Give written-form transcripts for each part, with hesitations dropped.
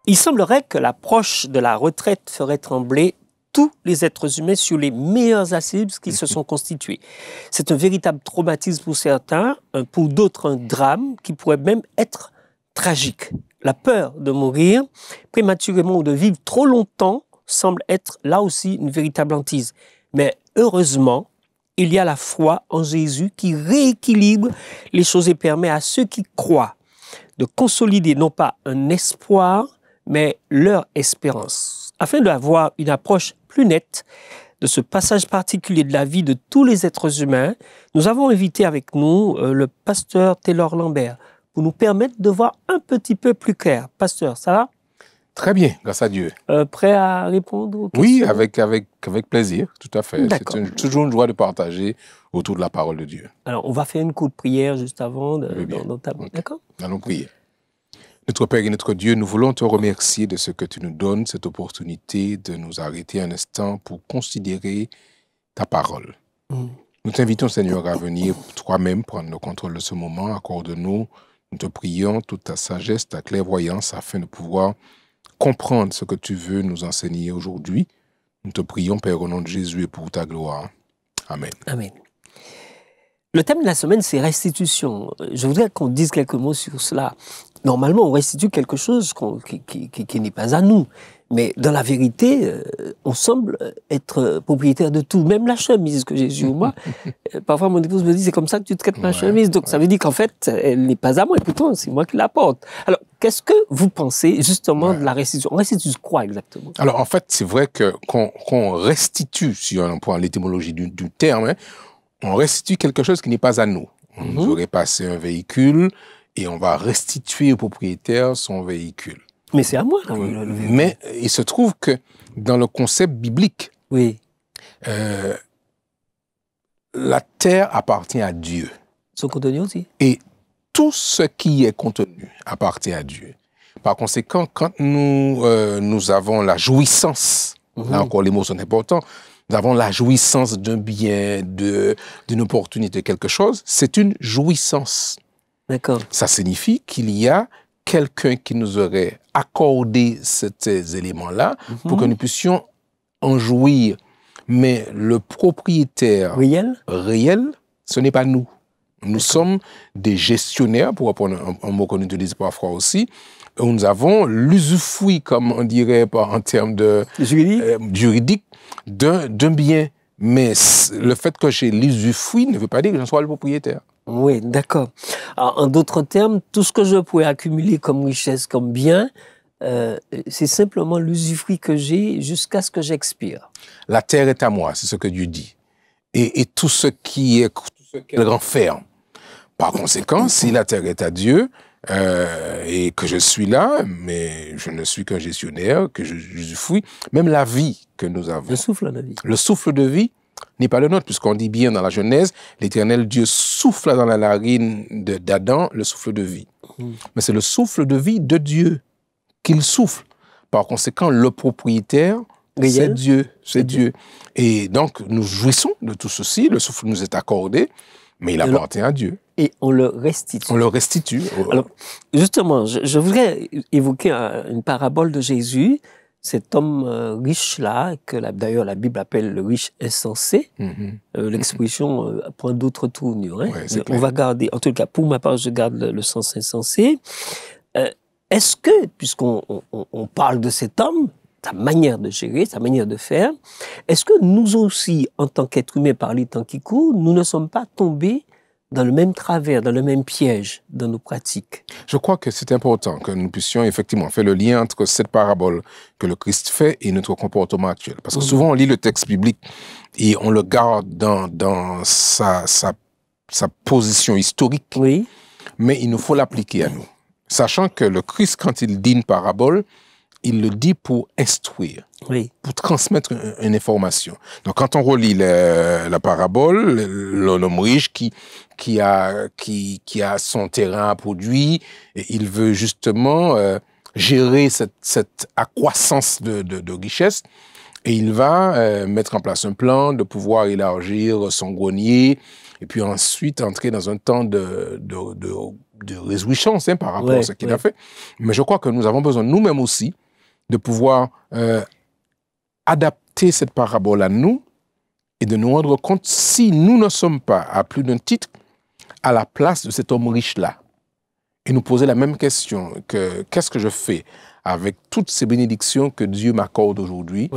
Il semblerait que l'approche de la retraite ferait trembler tous les êtres humains sur les meilleurs acides qui se sont constitués. C'est un véritable traumatisme pour certains, pour d'autres un drame qui pourrait même être tragique. La peur de mourir prématurément ou de vivre trop longtemps semble être là aussi une véritable hantise. Mais heureusement, il y a la foi en Jésus qui rééquilibre les choses et permet à ceux qui croient de consolider non pas un espoir, mais leur espérance. Afin d'avoir une approche plus nette de ce passage particulier de la vie de tous les êtres humains, nous avons invité avec nous le pasteur Taylor Lambert pour nous permettre de voir un petit peu plus clair. Pasteur, ça va? Très bien, grâce à Dieu. Prêt à répondre aux questions? Oui, avec plaisir, tout à fait. C'est toujours une joie de partager autour de la parole de Dieu. Alors, on va faire une courte prière juste avant Okay. D'accord? Allons prier. Notre Père et notre Dieu, nous voulons te remercier de ce que tu nous donnes, cette opportunité de nous arrêter un instant pour considérer ta parole. Nous t'invitons, Seigneur, à venir toi-même prendre le contrôle de ce moment. Accorde-nous, nous te prions, toute ta sagesse, ta clairvoyance, afin de pouvoir comprendre ce que tu veux nous enseigner aujourd'hui. Nous te prions, Père, au nom de Jésus et pour ta gloire. Amen. Amen. Le thème de la semaine, c'est restitution. Je voudrais qu'on dise quelques mots sur cela. Normalement, on restitue quelque chose qui n'est pas à nous. Mais dans la vérité, on semble être propriétaire de tout, même la chemise que j'ai sur moi. Parfois, mon épouse me dit, c'est comme ça que tu traites ma chemise. Donc, ça veut dire qu'en fait, elle n'est pas à moi, et pourtant, c'est moi qui la porte. Alors, qu'est-ce que vous pensez, justement, de la restitution? On restitue quoi, exactement? Alors, en fait, c'est vrai qu'on restitue, si on prend l'étymologie du terme, on restitue quelque chose qui n'est pas à nous. On nous aurait passé un véhicule et on va restituer au propriétaire son véhicule. Mais c'est à moi. Là, mais il se trouve que dans le concept biblique, la terre appartient à Dieu. Son contenu aussi. Et tout ce qui est contenu appartient à Dieu. Par conséquent, quand nous avons la jouissance, là encore les mots sont importants, nous avons la jouissance d'un bien, d'une opportunité, quelque chose, c'est une jouissance. D'accord. Ça signifie qu'il y a quelqu'un qui nous aurait accordé ces éléments-là pour que nous puissions en jouir. Mais le propriétaire réel, ce n'est pas nous. Nous sommes des gestionnaires, pour reprendre un mot qu'on utilise parfois aussi, où nous avons l'usufruit, comme on dirait en termes juridiques, d'un bien. Mais le fait que j'ai l'usufruit ne veut pas dire que je sois le propriétaire. Oui, d'accord. En d'autres termes, tout ce que je pourrais accumuler comme richesse, comme bien, c'est simplement l'usufruit que j'ai jusqu'à ce que j'expire. La terre est à moi, c'est ce que Dieu dit. Et tout ce qu'elle renferme. Par conséquent, si la terre est à Dieu, et que je suis là, mais je ne suis qu'un gestionnaire, que j'usufruis, même la vie que nous avons. Le souffle de vie. Le souffle de vie n'est pas le nôtre, puisqu'on dit bien dans la Genèse, l'Éternel Dieu souffla dans la narine d'Adam le souffle de vie. Mais c'est le souffle de vie de Dieu qu'il souffle. Par conséquent, le propriétaire, c'est Dieu. C'est Dieu. Et donc, nous jouissons de tout ceci. Le souffle nous est accordé, mais il appartient à Dieu. Et on le restitue. On le restitue. Alors, justement, je voudrais évoquer une parabole de Jésus, cet homme riche-là, que d'ailleurs la Bible appelle le riche insensé. L'expression prend d'autres tournures. Hein. Ouais, on va garder, en tout cas pour ma part, je garde le sens insensé. Est-ce que, puisqu'on parle de cet homme, sa manière de gérer, sa manière de faire, est-ce que nous aussi, en tant qu'êtres humains par les temps qui courent, nous ne sommes pas tombés dans le même travers, dans le même piège dans nos pratiques? Je crois que c'est important que nous puissions effectivement faire le lien entre cette parabole que le Christ fait et notre comportement actuel. Parce que souvent on lit le texte biblique et on le garde dans sa position historique, mais il nous faut l'appliquer à nous. Sachant que le Christ, quand il dit une parabole, il le dit pour instruire, pour transmettre une information. Donc, quand on relit la parabole, l'homme riche qui a son terrain à produire, et il veut justement gérer cette accroissance de richesse. Et il va mettre en place un plan de pouvoir élargir son grenier et puis ensuite entrer dans un temps de réjouissance par rapport à ce qu'il a fait. Mais je crois que nous avons besoin nous-mêmes aussi de pouvoir adapter cette parabole à nous et de nous rendre compte si nous ne sommes pas, à plus d'un titre, à la place de cet homme riche-là. Et nous poser la même question, qu'est-ce que je fais avec toutes ces bénédictions que Dieu m'accorde aujourd'hui?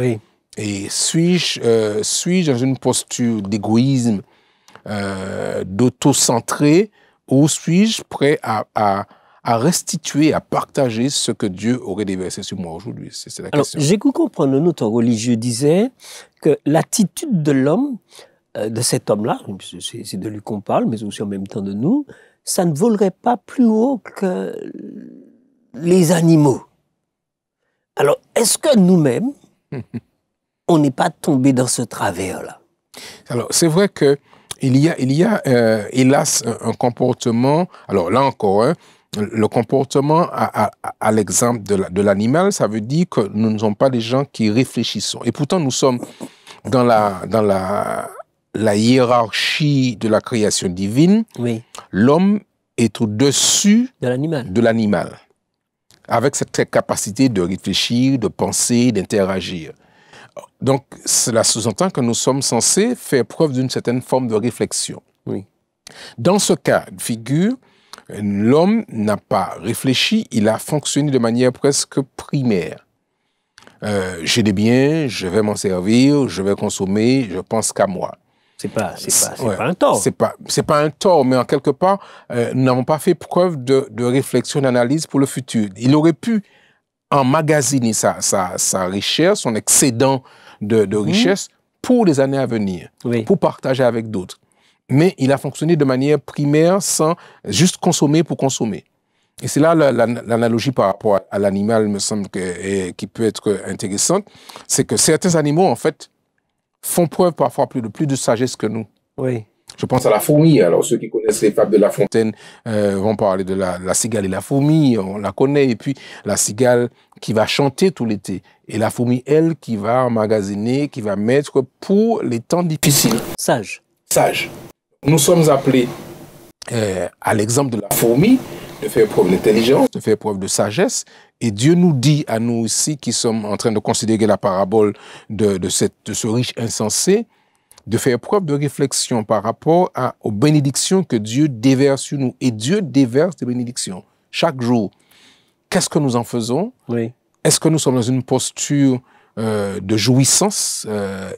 Et suis-je dans une posture d'égoïsme, d'auto-centré, ou suis-je prêt à restituer, à partager ce que Dieu aurait déversé sur moi aujourd'hui? C'est la question. J'ai cru comprendre, un autre religieux disait que l'attitude de l'homme, de cet homme-là, c'est de lui qu'on parle, mais aussi en même temps de nous, ça ne volerait pas plus haut que les animaux. Alors, est-ce que nous-mêmes, on n'est pas tombé dans ce travers-là? Alors, c'est vrai que il y a hélas, un comportement, alors là encore, le comportement à l'exemple de l'animal, ça veut dire que nous ne sommes pas des gens qui réfléchissons. Et pourtant, nous sommes dans la hiérarchie de la création divine. L'homme est au-dessus de l'animal, avec cette capacité de réfléchir, de penser, d'interagir. Donc, cela sous-entend que nous sommes censés faire preuve d'une certaine forme de réflexion. Dans ce cas de figure, l'homme n'a pas réfléchi, il a fonctionné de manière presque primaire. J'ai des biens, je vais m'en servir, je vais consommer, je pense qu'à moi. C'est pas un tort. C'est pas un tort, mais en quelque part, nous n'avons pas fait preuve de réflexion, d'analyse pour le futur. Il aurait pu emmagasiner sa richesse, son excédent de richesse pour les années à venir, pour partager avec d'autres. Mais il a fonctionné de manière primaire sans juste consommer pour consommer. Et c'est là l'analogie par rapport à l'animal, me semble, qui peut être intéressante. C'est que certains animaux, en fait, font preuve parfois plus de sagesse que nous. Je pense à la fourmi. Alors, ceux qui connaissent les fables de La Fontaine vont parler de la cigale et la fourmi, on la connaît. Et puis, la cigale qui va chanter tout l'été. Et la fourmi, elle, qui va emmagasiner, qui va mettre pour les temps difficiles. Sage. Nous sommes appelés, à l'exemple de la fourmi, de faire preuve d'intelligence, de faire preuve de sagesse. Et Dieu nous dit à nous ici, qui sommes en train de considérer la parabole de ce riche insensé, de faire preuve de réflexion par rapport aux bénédictions que Dieu déverse sur nous. Et Dieu déverse des bénédictions chaque jour. Qu'est-ce que nous en faisons? Est-ce que nous sommes dans une posture de jouissance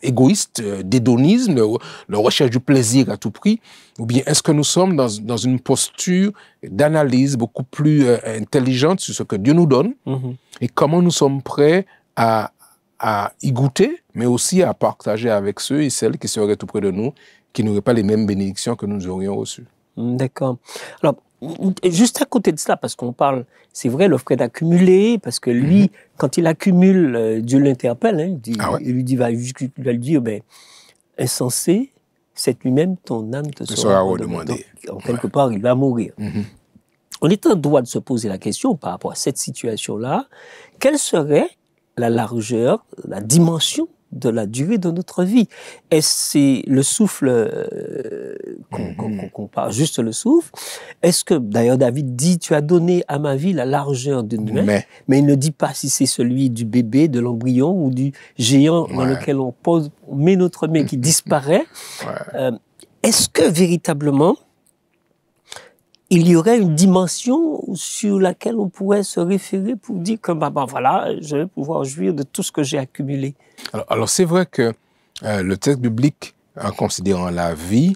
égoïste, d'hédonisme, de recherche du plaisir à tout prix? Ou bien est-ce que nous sommes dans une posture d'analyse beaucoup plus intelligente sur ce que Dieu nous donne et comment nous sommes prêts à y goûter, mais aussi à partager avec ceux et celles qui seraient tout près de nous, qui n'auraient pas les mêmes bénédictions que nous aurions reçues. D'accord. Alors, juste à côté de cela, parce qu'on parle, c'est vrai, le fait d'accumuler, parce que lui, quand il accumule, Dieu l'interpelle, il lui dit, va lui dire, insensé, c'est lui-même ton âme te sera redemandée. En quelque part, il va mourir. On est en droit de se poser la question par rapport à cette situation-là, quelle serait la largeur, la dimension de la durée de notre vie? Est-ce c'est le souffle qu'on parle, juste le souffle? Est-ce que, d'ailleurs, David dit, tu as donné à ma vie la largeur d'une main, mais il ne dit pas si c'est celui du bébé, de l'embryon ou du géant dans lequel on met notre main qui disparaît. Est-ce que, véritablement, il y aurait une dimension sur laquelle on pourrait se référer pour dire que voilà, je vais pouvoir jouir de tout ce que j'ai accumulé? Alors c'est vrai que le texte biblique, en considérant la vie,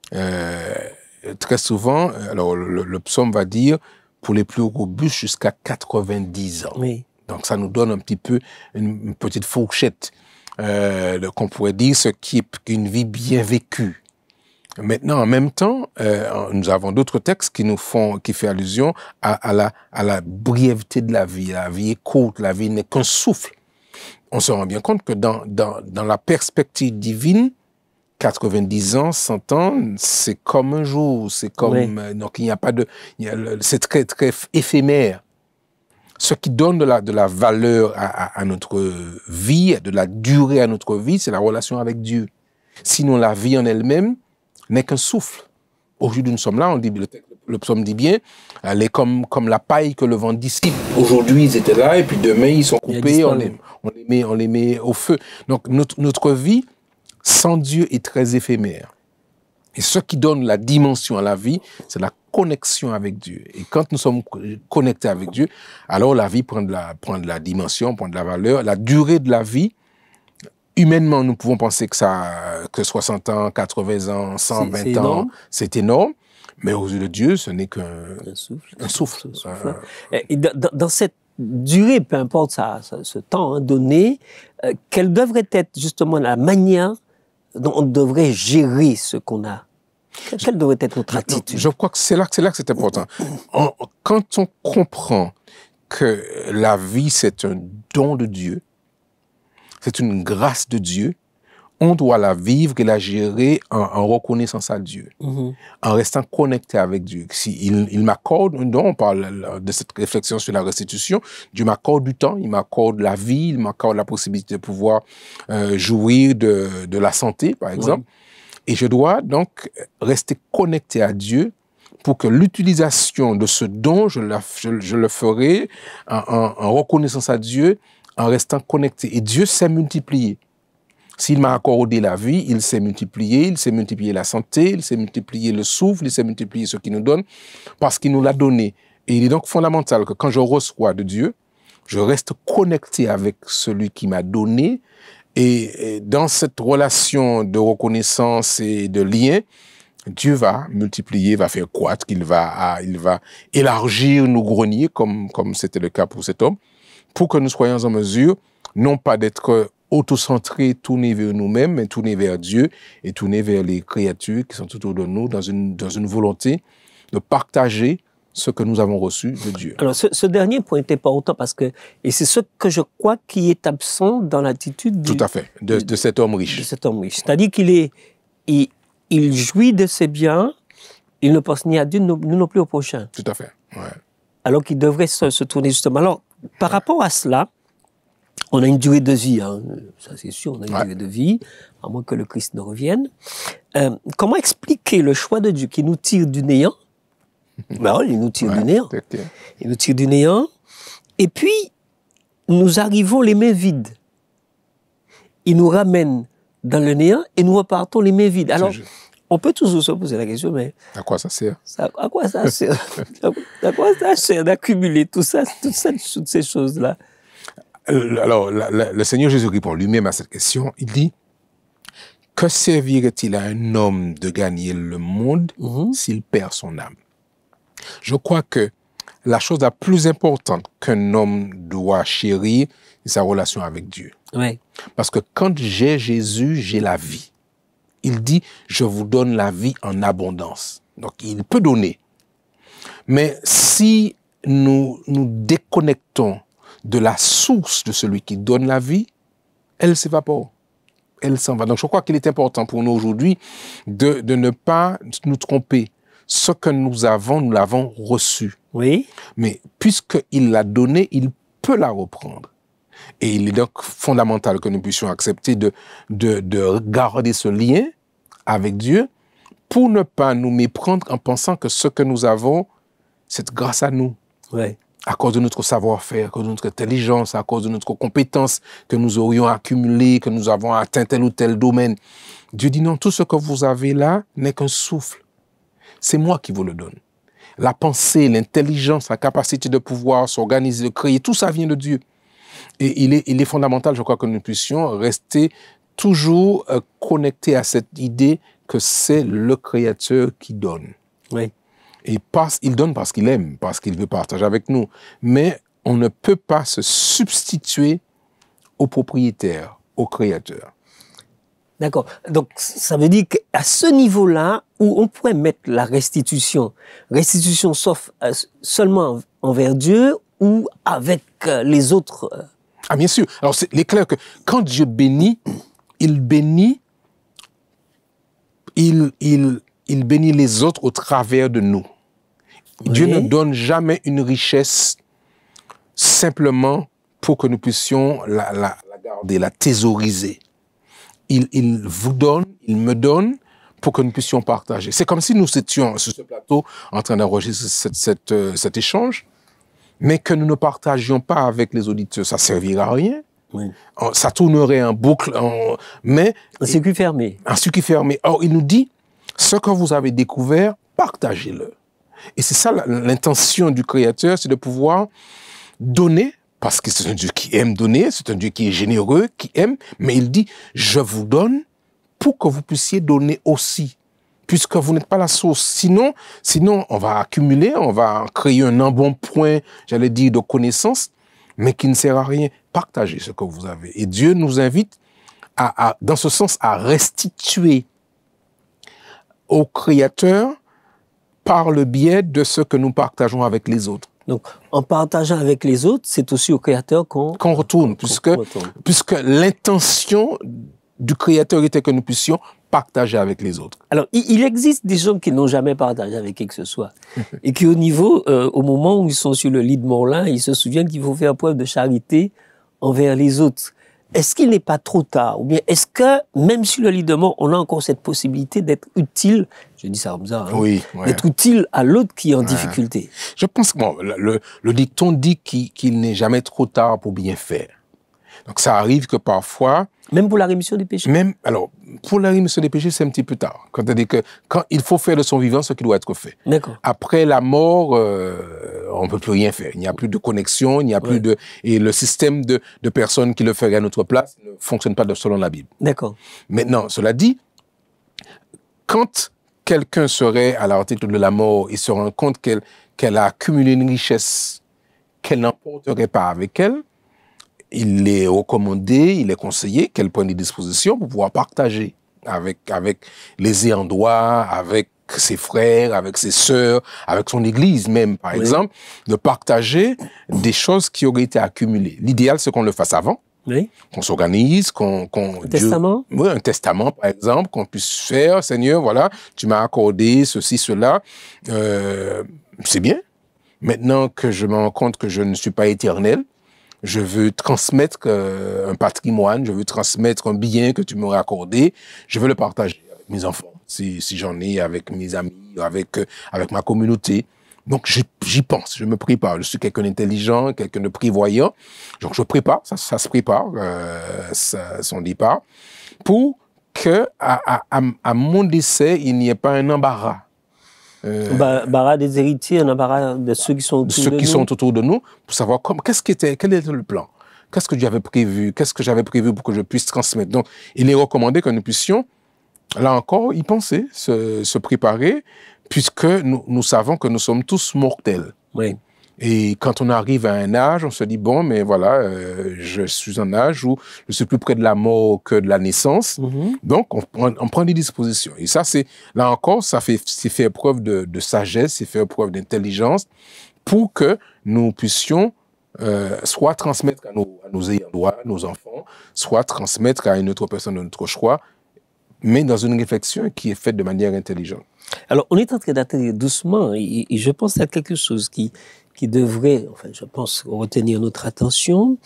très souvent, alors le psaume va dire pour les plus robustes jusqu'à 90 ans. Donc ça nous donne un petit peu une petite fourchette qu'on pourrait dire ce qui est une vie bien vécue. Maintenant, en même temps, nous avons d'autres textes qui fait allusion à la brièveté de la vie. La vie est courte, la vie n'est qu'un souffle. On se rend bien compte que dans la perspective divine, 90 ans, 100 ans, c'est comme un jour, c'est comme donc il n'y a pas de, c'est très très éphémère. Ce qui donne de la valeur à notre vie, de la durée à notre vie, c'est la relation avec Dieu. Sinon, la vie en elle-même n'est qu'un souffle. Aujourd'hui, nous sommes là, on dit, le psaume dit bien, elle est comme la paille que le vent dissipe. Aujourd'hui, ils étaient là, et puis demain, ils sont coupés, on les met au feu. Donc, notre vie, sans Dieu, est très éphémère. Et ce qui donne la dimension à la vie, c'est la connexion avec Dieu. Et quand nous sommes connectés avec Dieu, alors la vie prend de la dimension, prend de la valeur. La durée de la vie, humainement, nous pouvons penser que 60 ans, 80 ans, 120 ans, c'est énorme. Mais aux yeux de Dieu, ce n'est qu'un souffle. Et dans cette durée, peu importe ce temps donné, quelle devrait être justement la manière dont on devrait gérer ce qu'on a? Quelle devrait être notre attitude? Je crois que c'est là que c'est important. Quand on comprend que la vie, c'est un don de Dieu, c'est une grâce de Dieu, on doit la vivre et la gérer en reconnaissance à Dieu, en restant connecté avec Dieu. Si il m'accorde un don, on parle de cette réflexion sur la restitution, Dieu m'accorde du temps, il m'accorde la vie, il m'accorde la possibilité de pouvoir jouir de la santé, par exemple. Et je dois donc rester connecté à Dieu pour que l'utilisation de ce don, je le ferai en reconnaissance à Dieu, en restant connecté. Et Dieu sait multiplier. S'il m'a accordé la vie, il sait multiplier la santé, il sait multiplier le souffle, il sait multiplier ce qu'il nous donne, parce qu'il nous l'a donné. Et il est donc fondamental que quand je reçois de Dieu, je reste connecté avec celui qui m'a donné. Et dans cette relation de reconnaissance et de lien, Dieu va multiplier, va faire croître, il va élargir nos greniers, comme c'était le cas pour cet homme, pour que nous soyons en mesure, non pas d'être autocentrés, tournés vers nous-mêmes, mais tournés vers Dieu et tournés vers les créatures qui sont autour de nous dans une volonté de partager ce que nous avons reçu de Dieu. Alors, ce dernier point est important parce que, et c'est ce que je crois qui est absent dans l'attitude tout à fait, de cet homme riche. De cet homme riche. C'est-à-dire il jouit de ses biens, il ne pense ni à Dieu, ni non plus au prochain. Tout à fait, ouais. Alors qu'il devrait se tourner justement. Alors, par rapport à cela, on a une durée de vie, hein, ça c'est sûr, on a une durée de vie, à moins que le Christ ne revienne. Comment expliquer le choix de Dieu qui nous tire du néant? Ben, il nous tire du néant. Il nous tire du néant. Et puis, nous arrivons les mains vides. Il nous ramène dans le néant et nous repartons les mains vides. Alors, on peut toujours se poser la question, mais... À quoi ça sert? À quoi ça sert? À quoi ça sert d'accumuler toutes ces choses-là? Alors, le Seigneur Jésus répond lui-même à cette question. Il dit, que servirait-il à un homme de gagner le monde s'il perd son âme? Je crois que la chose la plus importante qu'un homme doit chérir, c'est sa relation avec Dieu. Oui. Parce que quand j'ai Jésus, j'ai la vie. Il dit, je vous donne la vie en abondance. Donc, il peut donner. Mais si nous nous déconnectons de la source de celui qui donne la vie, elle s'évapore. Elle s'en va. Donc, je crois qu'il est important pour nous aujourd'hui de ne pas nous tromper. Ce que nous avons, nous l'avons reçu. Oui. Mais puisqu'il l'a donné, il peut la reprendre. Et il est donc fondamental que nous puissions accepter de garder ce lien avec Dieu pour ne pas nous méprendre en pensant que ce que nous avons, c'est grâce à nous. Oui. À cause de notre savoir-faire, à cause de notre intelligence, à cause de notre compétence que nous aurions accumulée, que nous avons atteint tel ou tel domaine. Dieu dit non, tout ce que vous avez là n'est qu'un souffle. C'est moi qui vous le donne. La pensée, l'intelligence, la capacité de pouvoir s'organiser, de créer, tout ça vient de Dieu. Et il est fondamental, je crois, que nous puissions rester toujours connectés à cette idée que c'est le Créateur qui donne. Oui. Et il donne parce qu'il aime, parce qu'il veut partager avec nous. Mais on ne peut pas se substituer au propriétaire, au Créateur. D'accord. Donc, ça veut dire qu'à ce niveau-là, où on pourrait mettre la restitution sauf seulement envers Dieu ou avec les autres. Ah, bien sûr. Alors, il est clair que quand Dieu bénit, il bénit les autres au travers de nous. Oui. Dieu ne donne jamais une richesse simplement pour que nous puissions la garder, la thésauriser. Il vous donne, il me donne, pour que nous puissions partager. C'est comme si nous étions sur ce plateau en train d'enregistrer cet échange, mais que nous ne partagions pas avec les auditeurs. Ça ne servira à rien. Oui. Ça tournerait en boucle, mais... Un circuit fermé. Un circuit fermé. Or, il nous dit, ce que vous avez découvert, partagez-le. Et c'est ça l'intention du Créateur, c'est de pouvoir donner, parce que c'est un Dieu qui aime donner, c'est un Dieu qui est généreux, qui aime, mais il dit, je vous donne pour que vous puissiez donner aussi, puisque vous n'êtes pas la source. Sinon, on va accumuler, on va créer un embonpoint, j'allais dire, de connaissances, mais qui ne sert à rien. Partagez ce que vous avez. Et Dieu nous invite, dans ce sens, à restituer au Créateur par le biais de ce que nous partageons avec les autres. Donc, en partageant avec les autres, c'est aussi au Créateur qu'on retourne, puisque l'intention du Créateur était que nous puissions partager avec les autres. Alors, il existe des gens qui n'ont jamais partagé avec qui que ce soit et qui, au moment où ils sont sur le lit de mort-là, ils se souviennent qu'il faut faire preuve de charité envers les autres. Est-ce qu'il n'est pas trop tard? Ou bien est-ce que, même sur le lit de mort, on a encore cette possibilité d'être utile, je dis ça comme ça, hein, oui, d'être utile à l'autre qui est en difficulté? Je pense que le dicton dit qu'il n'est jamais trop tard pour bien faire. Donc ça arrive que parfois... Même pour la rémission des péchés? Alors, pour la rémission des péchés, c'est un petit peu tard. Quand il faut faire de son vivant ce qui doit être fait. D'accord. Après la mort, on ne peut plus rien faire. Il n'y a plus de connexion, il n'y a plus de... Et le système de personnes qui le feraient à notre place ne fonctionne pas selon la Bible. D'accord. Maintenant, cela dit, quand quelqu'un serait à l'article de la mort, il se rend compte qu'elle a accumulé une richesse qu'elle n'emporterait pas avec elle, il est recommandé, il est conseillé qu'elle prenne des dispositions pour pouvoir partager avec les ayants droit, avec ses frères, avec ses sœurs, avec son église même, par exemple, de partager des choses qui auraient été accumulées. L'idéal, c'est qu'on le fasse avant, qu'on s'organise, un testament? Oui, un testament, par exemple, qu'on puisse faire, Seigneur, voilà, tu m'as accordé ceci, cela, c'est bien. Maintenant que je me rends compte que je ne suis pas éternel, je veux transmettre un patrimoine, je veux transmettre un bien que tu m'aurais accordé, je veux le partager avec mes enfants, si j'en ai, avec mes amis, avec ma communauté. Donc j'y pense, je me prépare. Je suis quelqu'un d'intelligent, quelqu'un de prévoyant, donc je prépare, ça se prépare, son départ, pour que à mon décès, il n'y ait pas un embarras. Embarras des héritiers, un embarras de ceux qui sont autour de nous, pour savoir quel était le plan, qu'est-ce que j'avais prévu, qu'est-ce que j'avais prévu pour que je puisse transmettre. Donc, il est recommandé que nous puissions, là encore, y penser, se préparer, puisque nous savons que nous sommes tous mortels. Oui. Et quand on arrive à un âge, on se dit, bon, mais voilà, je suis en âge où je suis plus près de la mort que de la naissance. Donc, on prend des dispositions. Et ça, là encore, c'est faire preuve de sagesse, c'est faire preuve d'intelligence pour que nous puissions soit transmettre à nos ayants droit, nos enfants, soit transmettre à une autre personne de notre choix, mais dans une réflexion qui est faite de manière intelligente. Alors, on est en train d'atterrir doucement et je pense à quelque chose qui devrait, enfin, je pense, retenir notre attention.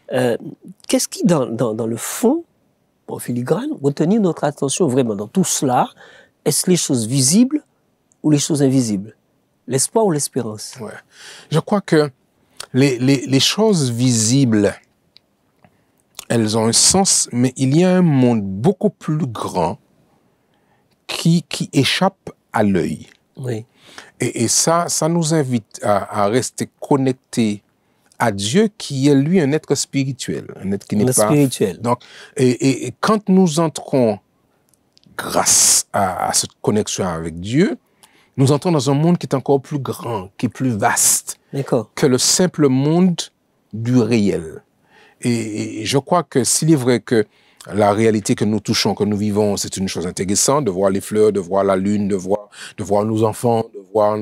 Qu'est-ce qui, dans le fond, en filigrane, retenir notre attention vraiment dans tout cela? Est-ce les choses visibles ou les choses invisibles? L'espoir ou l'espérance? Ouais. Je crois que les choses visibles, elles ont un sens, mais il y a un monde beaucoup plus grand qui échappe à l'œil. Oui. Et ça nous invite à rester connectés à Dieu qui est lui un être spirituel, un être qui n'est pas spirituel. Donc, et quand nous entrons grâce à cette connexion avec Dieu, nous entrons dans un monde qui est encore plus grand, qui est plus vaste que le simple monde du réel. Et je crois que s'il est vrai que la réalité que nous touchons, que nous vivons, c'est une chose intéressante, de voir les fleurs, de voir la lune, de voir nos enfants, de voir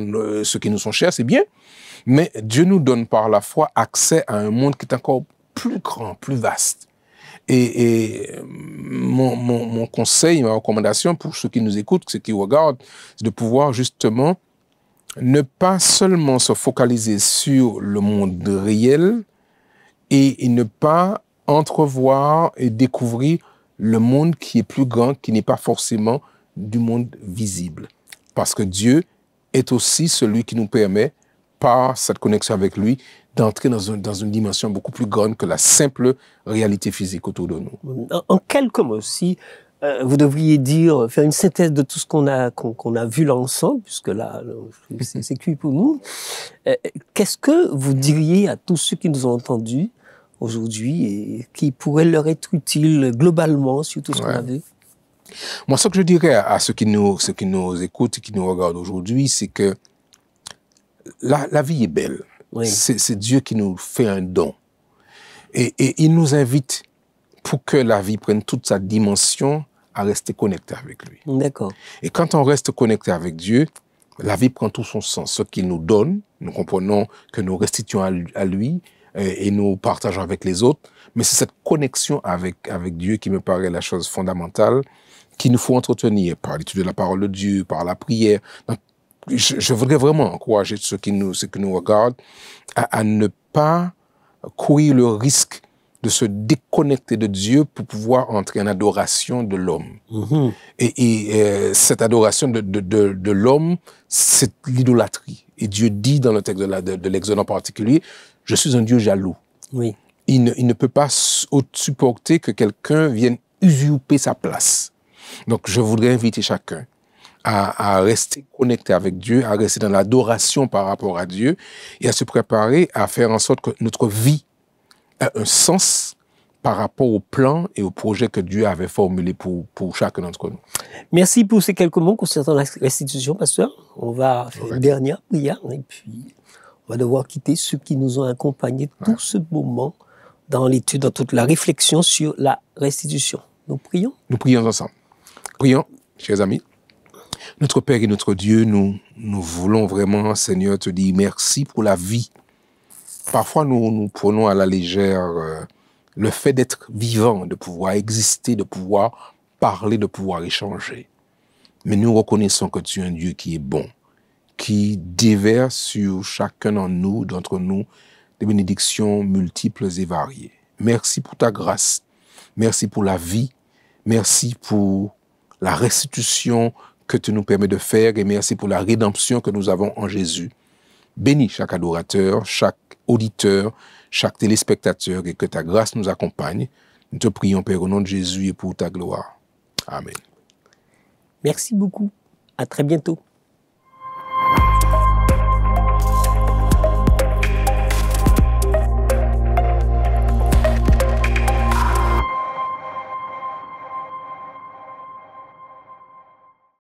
ceux qui nous sont chers, c'est bien. Mais Dieu nous donne par la foi accès à un monde qui est encore plus grand, plus vaste. Et mon conseil, ma recommandation pour ceux qui nous écoutent, ceux qui regardent, c'est de pouvoir justement ne pas seulement se focaliser sur le monde réel et ne pas entrevoir et découvrir le monde qui est plus grand, qui n'est pas forcément du monde visible. Parce que Dieu est aussi celui qui nous permet, par cette connexion avec lui, d'entrer dans une dimension beaucoup plus grande que la simple réalité physique autour de nous. En quelques mots aussi, vous devriez faire une synthèse de tout ce qu'on a vu là ensemble, puisque là, c'est cuit pour nous. Qu'est-ce que vous diriez à tous ceux qui nous ont entendus aujourd'hui et qui pourrait leur être utile globalement sur tout ce qu'on a vu? Moi, ce que je dirais à ceux qui nous écoutent et qui nous regardent aujourd'hui, c'est que la vie est belle. Oui. C'est Dieu qui nous fait un don. Et il nous invite, pour que la vie prenne toute sa dimension, à rester connecté avec lui. D'accord. Et quand on reste connecté avec Dieu, la vie prend tout son sens. Ce qu'il nous donne, nous comprenons que nous restituons à lui et nous partageons avec les autres. Mais c'est cette connexion avec Dieu qui me paraît la chose fondamentale, qu'il nous faut entretenir par l'étude de la parole de Dieu, par la prière. Donc, je voudrais vraiment encourager ceux qui nous regardent à ne pas courir le risque de se déconnecter de Dieu pour pouvoir entrer en adoration de l'homme. Mm-hmm. Et cette adoration de l'homme, c'est l'idolâtrie. Et Dieu dit dans le texte de l'Exode en particulier, « Je suis un Dieu jaloux. » Oui. Il ne peut pas supporter que quelqu'un vienne usurper sa place. Donc, je voudrais inviter chacun à rester connecté avec Dieu, à rester dans l'adoration par rapport à Dieu et à se préparer à faire en sorte que notre vie ait un sens par rapport au plan et au projet que Dieu avait formulé pour chacun d'entre nous. Merci pour ces quelques mots concernant la restitution, pasteur. On va faire une dernière prière et puis on va devoir quitter ceux qui nous ont accompagnés tout ce moment dans l'étude, dans toute la réflexion sur la restitution. Nous prions? Nous prions ensemble. Prions, chers amis. Notre Père et notre Dieu, nous voulons vraiment, Seigneur, te dire merci pour la vie. Parfois, nous prenons à la légère le fait d'être vivant, de pouvoir exister, de pouvoir parler, de pouvoir échanger. Mais nous reconnaissons que tu es un Dieu qui est bon, qui déverse sur chacun d'entre nous, des bénédictions multiples et variées. Merci pour ta grâce. Merci pour la vie. Merci pour la restitution que tu nous permets de faire et merci pour la rédemption que nous avons en Jésus. Bénis chaque adorateur, chaque auditeur, chaque téléspectateur et que ta grâce nous accompagne. Nous te prions, Père, au nom de Jésus et pour ta gloire. Amen. Merci beaucoup. À très bientôt.